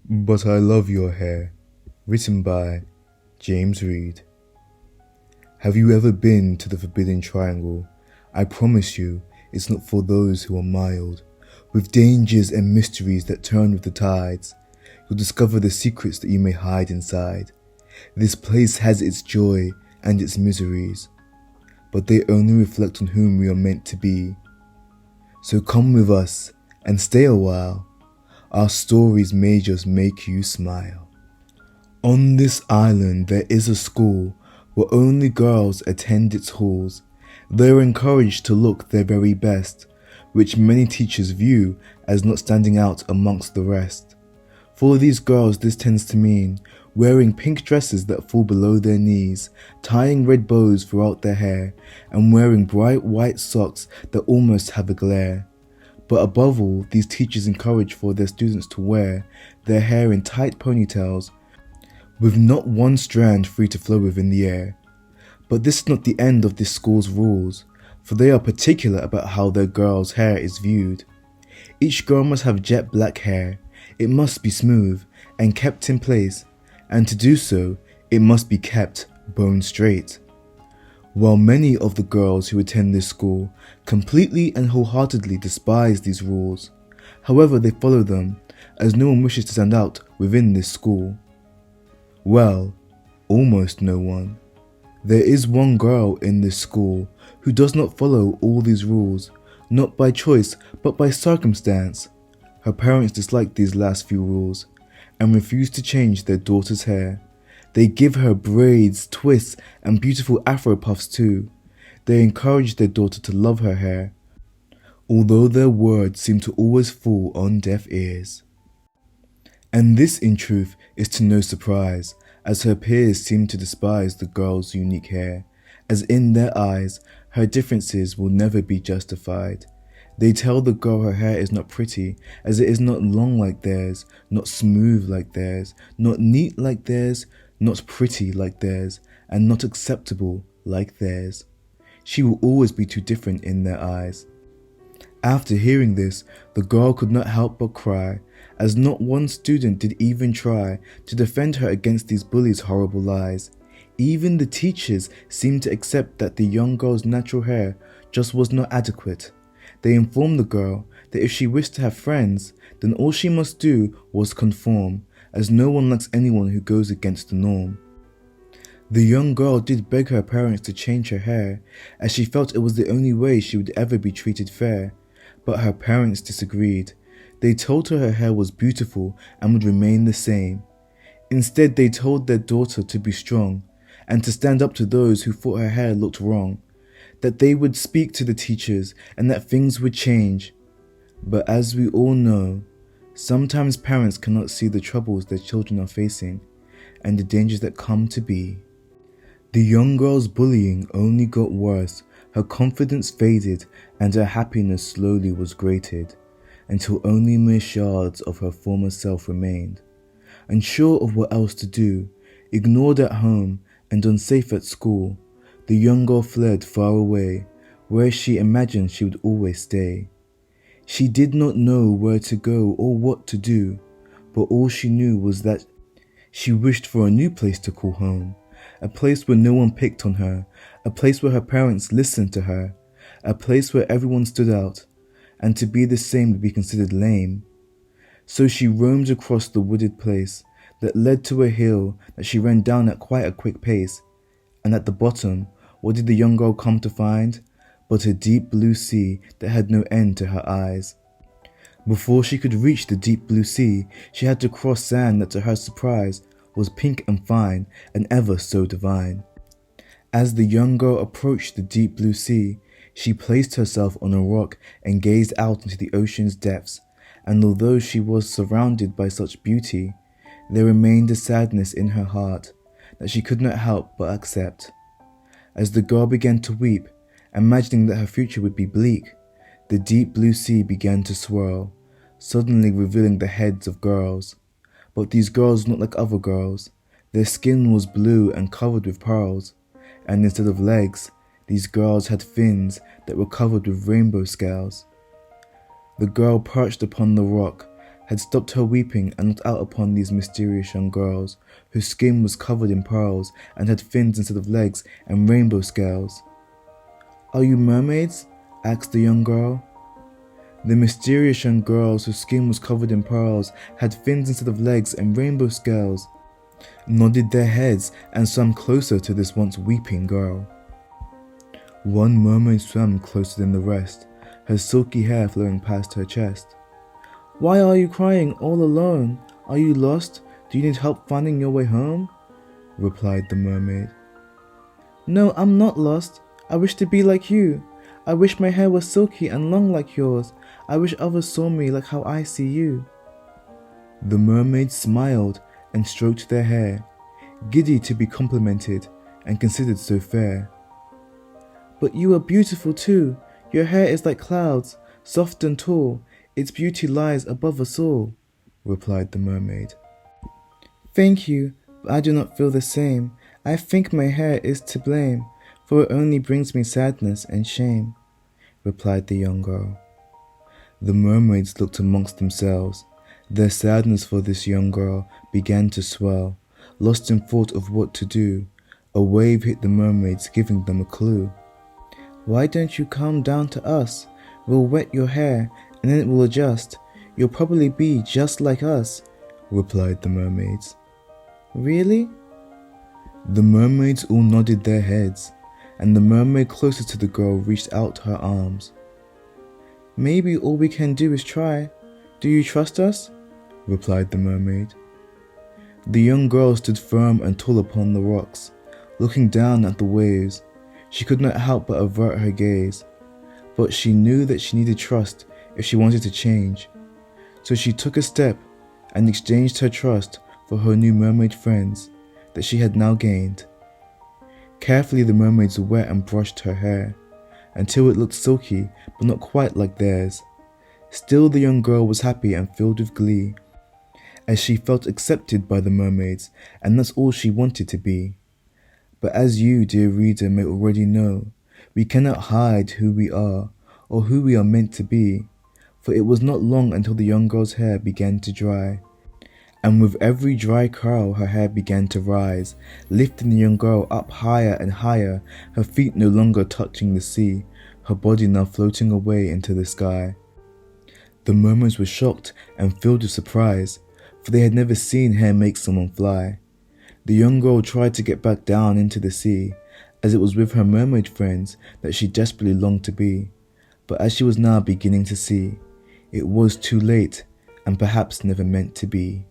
But I Love Your Hair, written by James Reed. Have you ever been to the Forbidden Triangle? I promise you, it's not for those who are mild. With dangers and mysteries that turn with the tides, you'll discover the secrets that you may hide inside. This place has its joy and its miseries, but they only reflect on whom we are meant to be. So come with us and stay a while. Our stories may just make you smile. On this island there is a school where only girls attend its halls. They are encouraged to look their very best, which many teachers view as not standing out amongst the rest. For these girls this tends to mean wearing pink dresses that fall below their knees, tying red bows throughout their hair, and wearing bright white socks that almost have a glare. But above all, these teachers encourage for their students to wear their hair in tight ponytails, with not one strand free to flow within the air. But this is not the end of this school's rules, for they are particular about how their girl's hair is viewed. Each girl must have jet black hair, it must be smooth and kept in place, and to do so, it must be kept bone straight. While many of the girls who attend this school completely and wholeheartedly despise these rules, however they follow them, as no one wishes to stand out within this school. Well, almost no one. There is one girl in this school who does not follow all these rules, not by choice but by circumstance. Her parents dislike these last few rules and refuse to change their daughter's hair. They give her braids, twists, and beautiful afro puffs too. They encourage their daughter to love her hair, although their words seem to always fall on deaf ears. And this in truth is to no surprise, as her peers seem to despise the girl's unique hair, as in their eyes, her differences will never be justified. They tell the girl her hair is not pretty, as it is not long like theirs, not smooth like theirs, not neat like theirs, not pretty like theirs, and not acceptable like theirs. She will always be too different in their eyes. After hearing this, the girl could not help but cry, as not one student did even try to defend her against these bullies' horrible lies. Even the teachers seemed to accept that the young girl's natural hair just was not adequate. They informed the girl that if she wished to have friends, then all she must do was conform, as no one likes anyone who goes against the norm. The young girl did beg her parents to change her hair, as she felt it was the only way she would ever be treated fair, but her parents disagreed. They told her hair was beautiful and would remain the same. Instead, they told their daughter to be strong, and to stand up to those who thought her hair looked wrong, that they would speak to the teachers and that things would change. But as we all know, sometimes parents cannot see the troubles their children are facing and the dangers that come to be. The young girl's bullying only got worse, her confidence faded and her happiness slowly was grated, until only mere shards of her former self remained. Unsure of what else to do, ignored at home and unsafe at school, the young girl fled far away, where she imagined she would always stay. She did not know where to go or what to do, but all she knew was that she wished for a new place to call home, a place where no one picked on her, a place where her parents listened to her, a place where everyone stood out, and to be the same would be considered lame. So she roamed across the wooded place that led to a hill that she ran down at quite a quick pace, and at the bottom, what did the young girl come to find but a deep blue sea that had no end to her eyes. Before she could reach the deep blue sea, she had to cross sand that to her surprise was pink and fine and ever so divine. As the young girl approached the deep blue sea, she placed herself on a rock and gazed out into the ocean's depths, and although she was surrounded by such beauty, there remained a sadness in her heart that she could not help but accept. As the girl began to weep, imagining that her future would be bleak, the deep blue sea began to swirl, suddenly revealing the heads of girls. But these girls were not like other girls. Their skin was blue and covered with pearls, and instead of legs, these girls had fins that were covered with rainbow scales. The girl perched upon the rock, had stopped her weeping and looked out upon these mysterious young girls, whose skin was covered in pearls and had fins instead of legs and rainbow scales. "Are you mermaids?" asked the young girl. The mysterious young girls, whose skin was covered in pearls, had fins instead of legs and rainbow scales, nodded their heads and swam closer to this once weeping girl. One mermaid swam closer than the rest, her silky hair flowing past her chest. "Why are you crying all alone? Are you lost? Do you need help finding your way home?" replied the mermaid. "No, I'm not lost. I wish to be like you. I wish my hair was silky and long like yours. I wish others saw me like how I see you." The mermaids smiled and stroked their hair, giddy to be complimented and considered so fair. "But you are beautiful too. Your hair is like clouds, soft and tall. Its beauty lies above us all," replied the mermaid. "Thank you, but I do not feel the same. I think my hair is to blame, for it only brings me sadness and shame," replied the young girl. The mermaids looked amongst themselves. Their sadness for this young girl began to swell. Lost in thought of what to do, a wave hit the mermaids, giving them a clue. "Why don't you come down to us? We'll wet your hair, and then it will adjust. You'll probably be just like us," replied the mermaids. "Really?" The mermaids all nodded their heads, and the mermaid closest to the girl reached out her arms. "Maybe all we can do is try. Do you trust us?" replied the mermaid. The young girl stood firm and tall upon the rocks, looking down at the waves. She could not help but avert her gaze, but she knew that she needed trust if she wanted to change. So she took a step and exchanged her trust for her new mermaid friends that she had now gained. Carefully the mermaids wet and brushed her hair, until it looked silky but not quite like theirs. Still the young girl was happy and filled with glee, as she felt accepted by the mermaids, and that's all she wanted to be. But as you, dear reader, may already know, we cannot hide who we are or who we are meant to be, for it was not long until the young girl's hair began to dry, and with every dry curl her hair began to rise, lifting the young girl up higher and higher, her feet no longer touching the sea, her body now floating away into the sky. The mermaids were shocked and filled with surprise, for they had never seen hair make someone fly. The young girl tried to get back down into the sea, as it was with her mermaid friends that she desperately longed to be. But as she was now beginning to see, it was too late and perhaps never meant to be.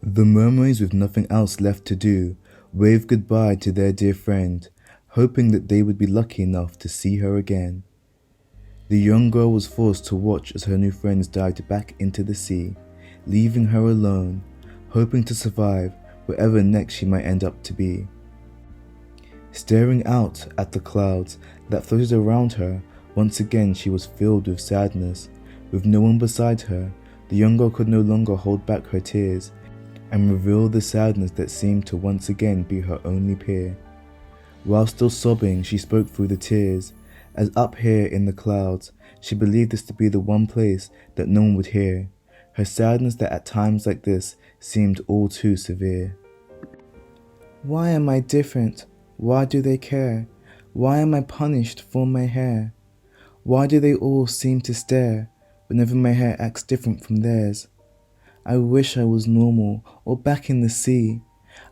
The mermaids, with nothing else left to do, waved goodbye to their dear friend, hoping that they would be lucky enough to see her again. The young girl was forced to watch as her new friends dived back into the sea, leaving her alone, hoping to survive wherever next she might end up to be. Staring out at the clouds that floated around her, once again she was filled with sadness. With no one beside her, the young girl could no longer hold back her tears and reveal the sadness that seemed to once again be her only peer. While still sobbing, she spoke through the tears, as up here in the clouds, she believed this to be the one place that no one would hear, her sadness that at times like this seemed all too severe. "Why am I different? Why do they care? Why am I punished for my hair? Why do they all seem to stare whenever my hair acts different from theirs? I wish I was normal or back in the sea.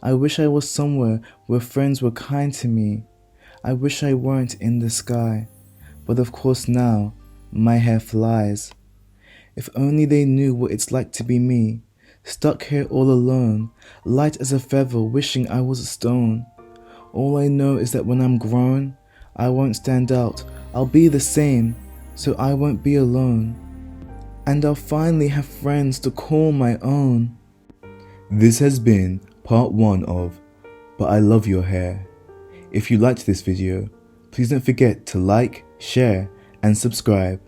I wish I was somewhere where friends were kind to me. I wish I weren't in the sky. But of course now, my hair flies. If only they knew what it's like to be me, stuck here all alone, light as a feather, wishing I was a stone. All I know is that when I'm grown, I won't stand out, I'll be the same, so I won't be alone. And I'll finally have friends to call my own." This has been part 1 of But I Love Your Hair. If you liked this video, please don't forget to like, share, and subscribe.